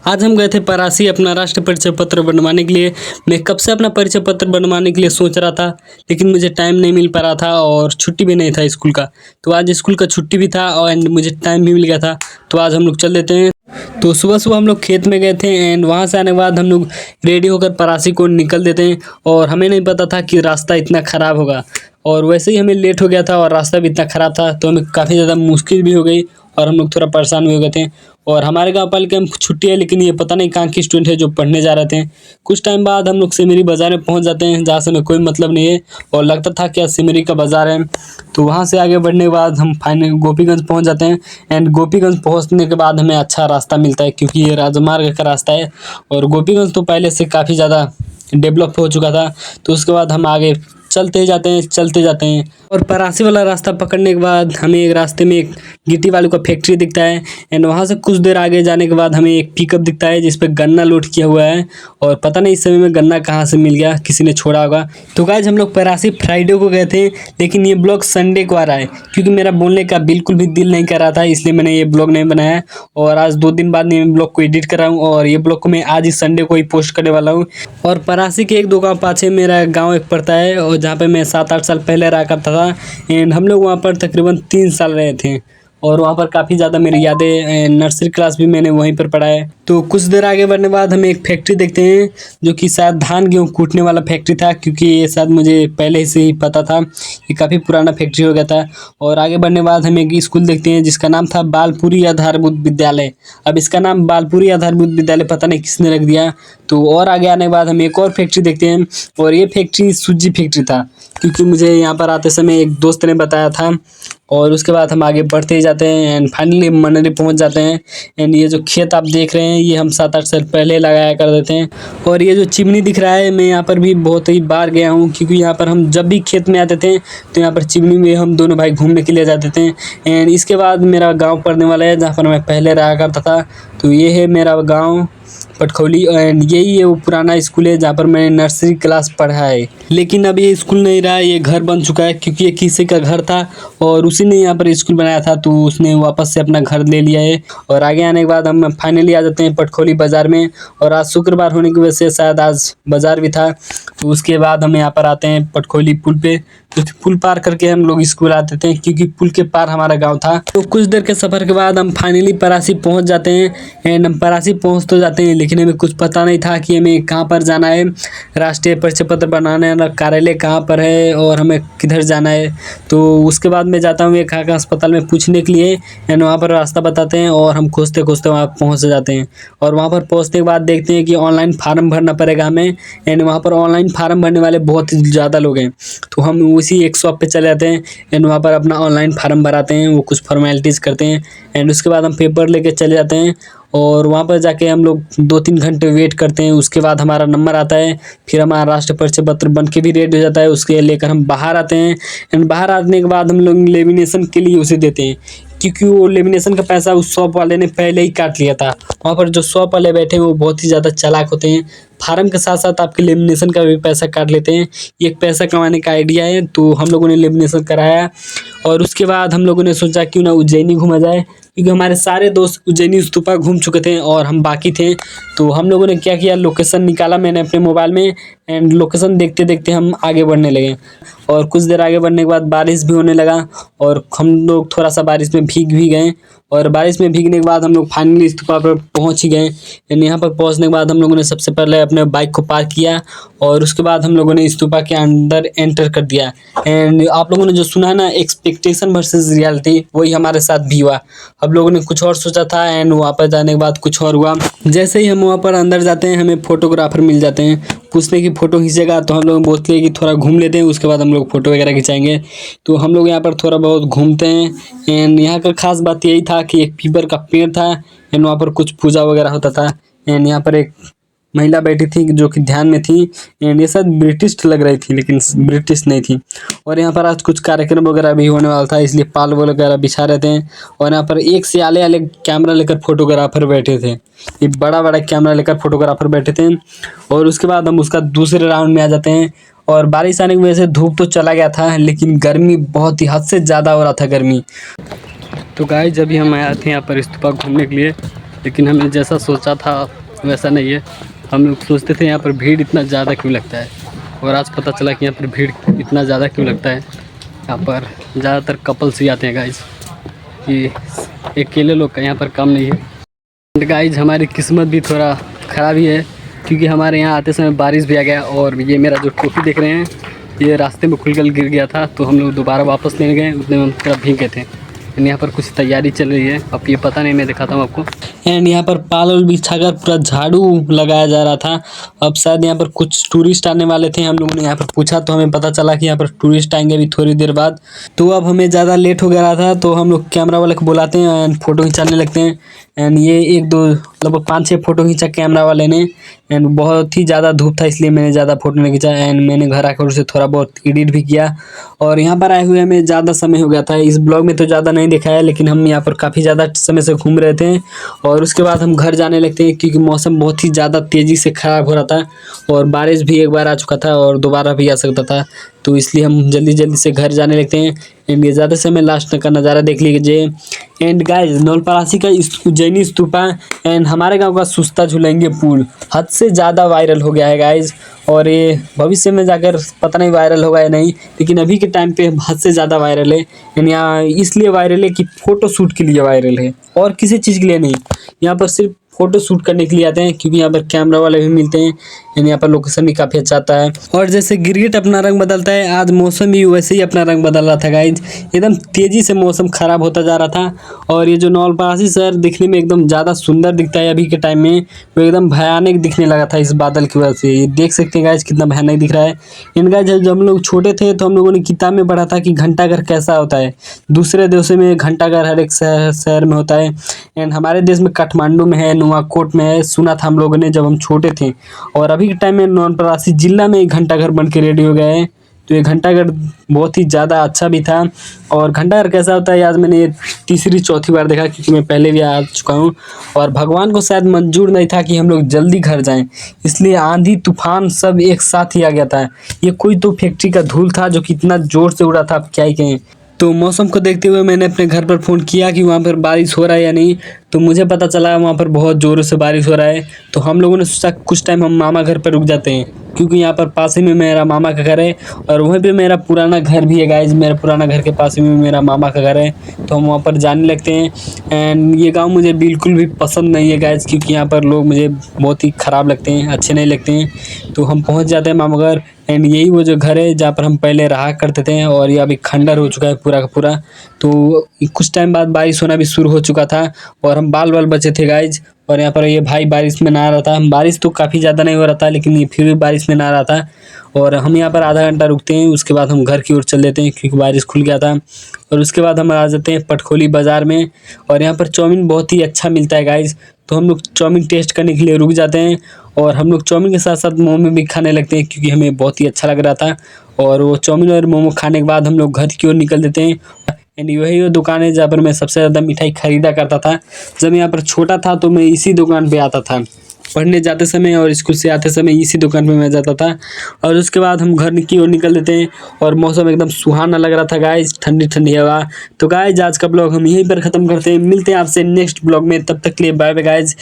आज हम गए थे परासी अपना राष्ट्रीय परिचय पत्र बनवाने के लिए। मैं कब से अपना परिचय पत्र बनवाने के लिए सोच रहा था, लेकिन मुझे टाइम नहीं मिल पा रहा था और छुट्टी भी नहीं था स्कूल का। तो आज स्कूल का छुट्टी भी था और मुझे टाइम भी मिल गया था, तो आज हम लोग चल देते हैं। तो सुबह सुबह हम लोग खेत में गए थे एंड वहाँ से आने के बाद हम लोग रेडी होकर परासी को निकल देते हैं। और हमें नहीं पता था कि रास्ता इतना ख़राब होगा, और वैसे ही हमें लेट हो गया था और रास्ता भी इतना ख़राब था, तो हमें काफ़ी ज़्यादा मुश्किल भी हो गई और हम लोग थोड़ा परेशान भी हो गए थे। और हमारे गाँव पालिका में छुट्टी है, लेकिन ये पता नहीं कहाँ के स्टूडेंट है जो पढ़ने जा रहे थे। कुछ टाइम बाद हम लोग सिमरी बाज़ार में पहुँच जाते हैं, जहाँ से हमें कोई मतलब नहीं है और लगता था कि सिमरी का बाज़ार है। तो वहाँ से आगे बढ़ने के बाद हम फाइनल गोपीगंज पहुँच जाते हैं एंड गोपीगंज पहुँचने के बाद हमें अच्छा रास्ता मिलता है, क्योंकि ये राजमार्ग का रास्ता है और गोपीगंज तो पहले से काफ़ी ज़्यादा डेवलप हो चुका था। तो उसके बाद हम आगे चलते जाते हैं और परासी वाला रास्ता पकड़ने के बाद हमें एक रास्ते में एक गिट्टी वालों का फैक्ट्री दिखता है एंड वहाँ से कुछ देर आगे जाने के बाद हमें एक पिकअप दिखता है जिस पे गन्ना लोड किया हुआ है। और पता नहीं इस समय में गन्ना कहाँ से मिल गया, किसी ने छोड़ा होगा। तो गाइस हम लोग परासी फ्राइडे को गए थे, लेकिन ये ब्लॉग संडे को आ रहा है क्योंकि मेरा बोलने का बिल्कुल भी दिल नहीं कर रहा था, इसलिए मैंने ये ब्लॉग नहीं बनाया। और आज 2 दिन बाद मैं ब्लॉग को एडिट कर रहा हूँ और ये ब्लॉग को मैं आज ही संडे को ही पोस्ट करने वाला हूँ। और परासी के 1-2 गाँव पाछे मेरा गाँव एक पड़ता है, और जहाँ पे मैं 7-8 साल पहले रहा करता था एंड हम लोग वहाँ पर तकरीबन 3 साल रहे थे। और वहाँ पर काफ़ी ज़्यादा मेरी यादें, नर्सरी क्लास भी मैंने वहीं पर पढ़ा है। तो कुछ देर आगे बढ़ने के बाद हमें एक फैक्ट्री देखते हैं, जो कि शायद धान गेहूँ कूटने वाला फैक्ट्री था, क्योंकि ये शायद मुझे पहले से ही पता था। ये काफ़ी पुराना फैक्ट्री हो गया था। और आगे बढ़ने के बाद हम एक स्कूल देखते हैं जिसका नाम था बालपुरी आधारभूत विद्यालय। अब इसका नाम बालपुरी आधारभूत विद्यालय पता नहीं किसने रख दिया। तो और आगे आने के बाद हम एक और फैक्ट्री देखते हैं, और ये फैक्ट्री सूजी फैक्ट्री था, क्योंकि मुझे यहाँ पर आते समय एक दोस्त ने बताया था। और उसके बाद हम आगे बढ़ते ही जाते हैं एंड फाइनली मनरी पहुंच जाते हैं। एंड ये जो खेत आप देख रहे हैं, ये हम 7-8 साल पहले लगाया कर देते हैं। और ये जो चिमनी दिख रहा है, मैं यहाँ पर भी बहुत ही बार गया हूँ, क्योंकि यहाँ पर हम जब भी खेत में आते थे तो यहाँ पर चिमनी में हम दोनों भाई घूमने के लिए जाते थे। एंड इसके बाद मेरा गाँव पड़ने वाला है जहाँ पर मैं पहले रहा करता था। तो ये है मेरा गाँव पटखौली, एंड यही है वो पुराना स्कूल है जहाँ पर मैंने नर्सरी क्लास पढ़ा है। लेकिन अब ये स्कूल नहीं रहा, ये घर बन चुका है, क्योंकि ये किसी का घर था और उसी ने यहाँ पर स्कूल बनाया था, तो उसने वापस से अपना घर ले लिया है। और आगे आने के बाद हम फाइनली आ जाते हैं पटखौली बाज़ार में। और आज शुक्रवार होने की वजह से शायद आज बाज़ार भी था। तो उसके बाद हम यहाँ पर आते हैं पटखौली पुल पे, तो पुल पार करके हम लोग स्कूल आते थे, क्योंकि पुल के पार हमारा गाँव था। तो कुछ देर के सफ़र के बाद हम फाइनली परासी पहुँच जाते हैं एंड हम परासी पहुँच तो जाते हैं, लेकिन हमें कुछ पता नहीं था कि हमें कहाँ पर जाना है। राष्ट्रीय परिचय पत्र बनाने वाला कार्यालय कहाँ पर है और हमें किधर जाना है। तो उसके बाद मैं जाता हूँ एक खाका अस्पताल में पूछने के लिए एंड वहाँ पर रास्ता बताते हैं और हम खोजते खोजते वहाँ पहुँच जाते हैं। और वहाँ पर पहुँचने के बाद देखते हैं कि ऑनलाइन फार्म भरना पड़ेगा हमें, एंड वहाँ पर ऑनलाइन फार्म भरने वाले बहुत ही ज़्यादा लोग हैं। तो हम उसी एक शॉप पे चले जाते हैं एंड वहाँ पर अपना ऑनलाइन फार्म भराते हैं, वो कुछ फॉर्मेलिटीज़ करते हैं एंड उसके बाद हम पेपर लेके चले जाते हैं। और वहाँ पर जाके हम लोग 2-3 घंटे वेट करते हैं। उसके बाद हमारा नंबर आता है, फिर हमारा राष्ट्रीय परिचय पत्र बन के भी रेडी हो जाता है। उसके लेकर हम बाहर आते हैं एंड बाहर आने के बाद हम लोग लेमिनेशन के लिए उसे देते हैं, क्योंकि वो लेमिनेशन का पैसा उस शॉप वाले ने पहले ही काट लिया था। वहाँ पर जो शॉप वाले बैठे हैं वो बहुत ही ज़्यादा चालाक होते हैं, फार्म के साथ साथ आपके लेमिनेशन का भी पैसा काट लेते हैं। ये एक पैसा कमाने का आइडिया है। तो हम लोगों ने लेमिनेशन कराया और उसके बाद हम लोगों ने सोचा क्यों ना उज्जैनी घूमा जाए, क्योंकि हमारे सारे दोस्त उज्जैनी स्तूपा घूम चुके थे और हम बाकी थे। तो हम लोगों ने क्या किया, लोकेशन निकाला मैंने अपने मोबाइल में एंड लोकेशन देखते देखते हम आगे बढ़ने लगे। और कुछ देर आगे बढ़ने के बाद बारिश भी होने लगा और हम लोग थोड़ा सा बारिश में भीग भी गए। और बारिश में भीगने के बाद हम लोग फाइनली स्तूपा पर पहुंच ही गए। एंड यहाँ पर पहुंचने के बाद हम लोगों ने सबसे पहले अपने बाइक को पार्क किया और उसके बाद हम लोगों ने स्तूपा के अंदर एंटर कर दिया। एंड आप लोगों ने जो सुना ना, एक्सपेक्टेशन वर्सेस रियलिटी, वही हमारे साथ भी हुआ। हम लोगों ने कुछ और सोचा था एंड वहाँ पर जाने के बाद कुछ और हुआ। जैसे ही हम वहाँ पर अंदर जाते हैं, हमें फोटोग्राफर मिल जाते हैं, पूछने की फ़ोटो खींचेगा। तो हम लोग बोलते हैं कि थोड़ा घूम लेते हैं, उसके बाद हम लोग फ़ोटो वगैरह खिंचाएंगे। तो हम लोग यहाँ पर थोड़ा बहुत घूमते हैं एंड यहाँ का खास बात यही था कि एक पीपल का पेड़ था एंड वहाँ पर कुछ पूजा वगैरह होता था। एंड यहाँ पर एक महिला बैठी थी जो कि ध्यान में थी एंड ये शायद ब्रिटिश लग रही थी, लेकिन ब्रिटिश नहीं थी। और यहाँ पर आज कुछ कार्यक्रम वगैरह भी होने वाला था, इसलिए पाल वगैरह बिछा रहे थे। और यहाँ पर एक से आले आले कैमरा लेकर फोटोग्राफर बैठे थे, ये बड़ा बड़ा कैमरा लेकर फोटोग्राफर बैठे थे। और उसके बाद हम उसका दूसरे राउंड में आ जाते हैं। और बारिश आने की वजह से धूप तो चला गया था, लेकिन गर्मी बहुत ही हद से ज़्यादा हो रहा था गर्मी। तो गाइस जब भी हम आए थे यहाँ पर स्तूपा घूमने के लिए, लेकिन हमने जैसा सोचा था वैसा नहीं है। हम लोग सोचते थे यहाँ पर भीड़ इतना ज़्यादा क्यों लगता है, और आज पता चला कि यहाँ पर भीड़ इतना ज़्यादा क्यों लगता है। यहाँ पर ज़्यादातर कपल्स ही आते हैं गाइज, कि अकेले लोग का यहाँ पर काम नहीं है। एंड गाइज हमारी किस्मत भी थोड़ा ख़राब ही है, क्योंकि हमारे यहाँ आते समय बारिश भी आ गया, और ये मेरा जो टोपी देख रहे हैं ये रास्ते में खुलकर गिर गया था, तो हम लोग दोबारा वापस लेने गए, उतने में हम थोड़ा भीग गए थे। एंड यहाँ पर कुछ तैयारी चल रही है, अब ये पता नहीं, मैं दिखाता हूँ आपको। एंड यहाँ पर पाल बिछाकर पूरा झाड़ू लगाया जा रहा था। अब शायद यहाँ पर कुछ टूरिस्ट आने वाले थे, हम लोगों ने यहाँ पर पूछा तो हमें पता चला कि यहाँ पर टूरिस्ट आएंगे अभी थोड़ी देर बाद। तो अब हमें ज़्यादा लेट हो गया था, तो हम लोग कैमरा वाले को बुलाते हैं एंड फ़ोटो खिंचाने लगते हैं। एंड ये एक दो लगभग 5-6 फ़ोटो खींचा कैमरा वाले ने। एंड बहुत ही ज़्यादा धूप था, इसलिए मैंने ज़्यादा फ़ोटो नहीं खींचा। एंड मैंने घर आकर उसे थोड़ा बहुत एडिट भी किया। और यहाँ पर आए हुए हमें ज़्यादा समय हो गया था, इस ब्लॉग में तो ज़्यादा नहीं दिखाया है, लेकिन हम यहाँ पर काफ़ी ज़्यादा समय से घूम रहे थे। और उसके बाद हम घर जाने लगते हैं, क्योंकि मौसम बहुत ही ज़्यादा तेज़ी से ख़राब हो रहा था, और बारिश भी एक बार आ चुका था और दोबारा भी आ सकता था, तो इसलिए हम जल्दी जल्दी से घर जाने लगते हैं। एंड ये ज़्यादा से हमें लास्ट तक का नज़ारा देख लीजिए। एंड गाइस नवलपरासी का उज्जैनी स्तूपा एंड हमारे गांव का सुस्ता झूलेंगे पुल हद से ज़्यादा वायरल हो गया है गाइस, और ये भविष्य में जाकर पता नहीं वायरल होगा या नहीं, लेकिन अभी के टाइम पे हद से ज़्यादा वायरल है। एंड यहाँ इसलिए वायरल है कि फ़ोटो शूट के लिए वायरल है, और किसी चीज़ के लिए नहीं। यहाँ पर सिर्फ फ़ोटो शूट करने के लिए आते हैं, क्योंकि यहाँ पर कैमरा वाले भी मिलते हैं। एंड यहाँ पर लोकेशन भी काफ़ी अच्छा आता है। और जैसे गिरगिट अपना रंग बदलता है, आज मौसम भी वैसे ही अपना रंग बदल रहा था गाइज। एकदम तेज़ी से मौसम ख़राब होता जा रहा था, और ये जो नवलपरासी शहर दिखने में एकदम ज़्यादा सुंदर दिखता है अभी के टाइम में, वो एकदम भयानक दिखने लगा था इस बादल की वजह से। ये देख सकते हैं गाइज कितना भयानक दिख रहा है। इन गाइज जब हम लोग छोटे थे तो हम लोगों ने किताब में पढ़ा था कि घंटाघर कैसा होता है। दूसरे देशों में घंटाघर हर एक शहर में होता है। एंड हमारे देश में काठमांडू में है, नुआकोट में है, सुना था हम लोगों ने जब हम छोटे थे। और अभी के टाइम में नवलपरासी जिला में एक घंटाघर बन के रेडी हो गया है। तो ये घंटाघर बहुत ही ज़्यादा अच्छा भी था। और घंटाघर कैसा होता है आज मैंने ये तीसरी चौथी बार देखा, क्योंकि मैं पहले भी आ चुका हूँ। और भगवान को शायद मंजूर नहीं था कि हम लोग जल्दी घर जाएं, इसलिए आंधी तूफान सब एक साथ ही आ गया था। ये कोई तो फैक्ट्री का धूल था जो कि इतना ज़ोर से उड़ा था, आप क्या ही कहें। तो मौसम को देखते हुए मैंने अपने घर पर फ़ोन किया कि वहाँ पर बारिश हो रहा है या नहीं। तो मुझे पता चला वहाँ पर बहुत ज़ोरों से बारिश हो रहा है। तो हम लोगों ने सोचा कुछ टाइम हम मामा घर पर रुक जाते हैं, क्योंकि यहाँ पर पास ही में मेरा मामा का घर है, और वहीं पे मेरा पुराना घर भी है गाइज। मेरा पुराना घर के पास ही में मेरा मामा का घर है, तो हम वहाँ पर जाने लगते हैं। एंड ये गाँव मुझे बिल्कुल भी पसंद नहीं है गाइज, क्योंकि यहाँ पर लोग मुझे बहुत ही ख़राब लगते हैं, अच्छे नहीं लगते हैं। तो हम पहुँच जाते हैं मामा घर। एंड यही वो जो घर है जहाँ पर हम पहले रहा करते थे, और ये अभी खंडर हो चुका है पूरा का पूरा। तो कुछ टाइम बाद बारिश होना भी शुरू हो चुका था, और हम बाल बचे थे गाइज। और यहाँ पर ये भाई बारिश में नहा रहा था। बारिश तो काफ़ी ज़्यादा नहीं हो रहा था, लेकिन ये फिर भी बारिश में नहा रहा था। और हम यहाँ पर आधा घंटा रुकते हैं, उसके बाद हम घर की ओर चल देते हैं, क्योंकि बारिश खुल गया था। और उसके बाद हम आ जाते हैं पटखोली बाज़ार में, और यहाँ पर चाउमीन बहुत ही अच्छा मिलता है गाइज। तो हम लोग चाउमीन टेस्ट करने के लिए रुक जाते हैं, और हम लोग चाउमीन के साथ साथ मोमो भी खाने लगते हैं, क्योंकि हमें बहुत ही अच्छा लग रहा था। और वो चाउमीन और मोमो खाने के बाद हम लोग घर की ओर निकल देते हैं। एंड यही वो दुकान है जहाँ पर मैं सबसे ज़्यादा मिठाई खरीदा करता था। जब यहाँ पर छोटा था तो मैं इसी दुकान पे आता था पढ़ने जाते समय, और स्कूल से आते समय इसी दुकान पे मैं जाता था। और उसके बाद हम घर की ओर निकल देते हैं, और मौसम एकदम सुहाना लग रहा था गाइज, ठंडी ठंडी हवा। तो गाइज आज का ब्लॉग हम यहीं पर ख़त्म करते हैं, मिलते हैं आपसे नेक्स्ट ब्लॉग में, तब तक के लिए बाय बाय गाइज।